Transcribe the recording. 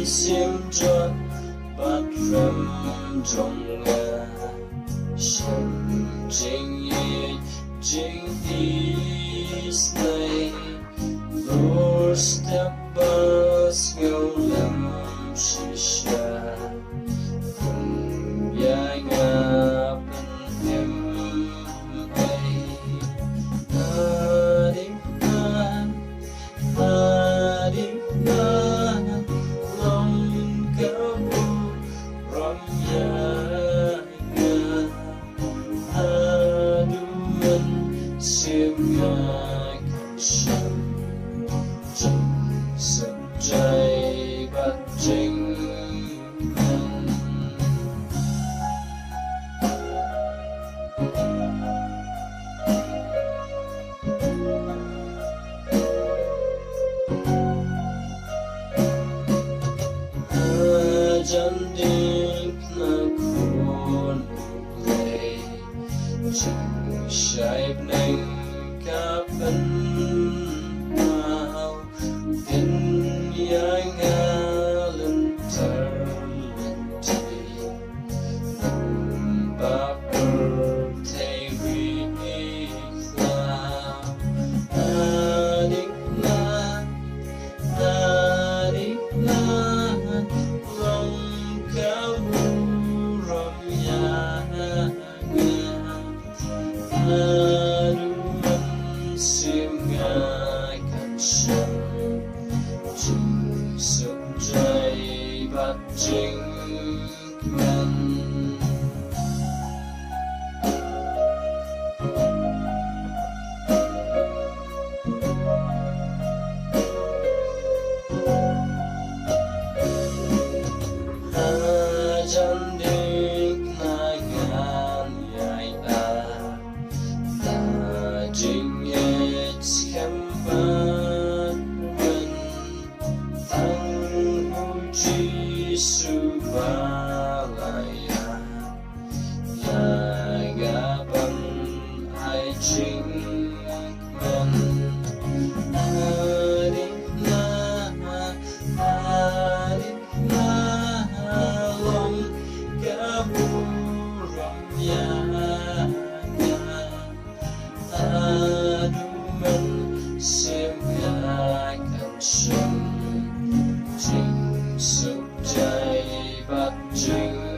xiêm tròn bát râm trong ngà sầm chính ý chính này doorstep bus ngâu lâm shisha cùng dài ngà bên em bay lòng cao ram ya aduan xiêm ngài sầm sập trái bát chính chân đi na khuôn lệ chừng sai nâng cả bên nào tin ya nga lên thở lên thì ba bờ thay vì là adik la lòng cao ram ya aduan xiêm ngài cảnh sâm chừng sụp trái bát chính chân đi na ngàn dài ta chính hết khám phá gần thăng hữu chi sư ba lại ya ga bằng ai chính mình lòng cả ram ya aduan xiêm ngài cảnh sâm chinh sụp trái bát chính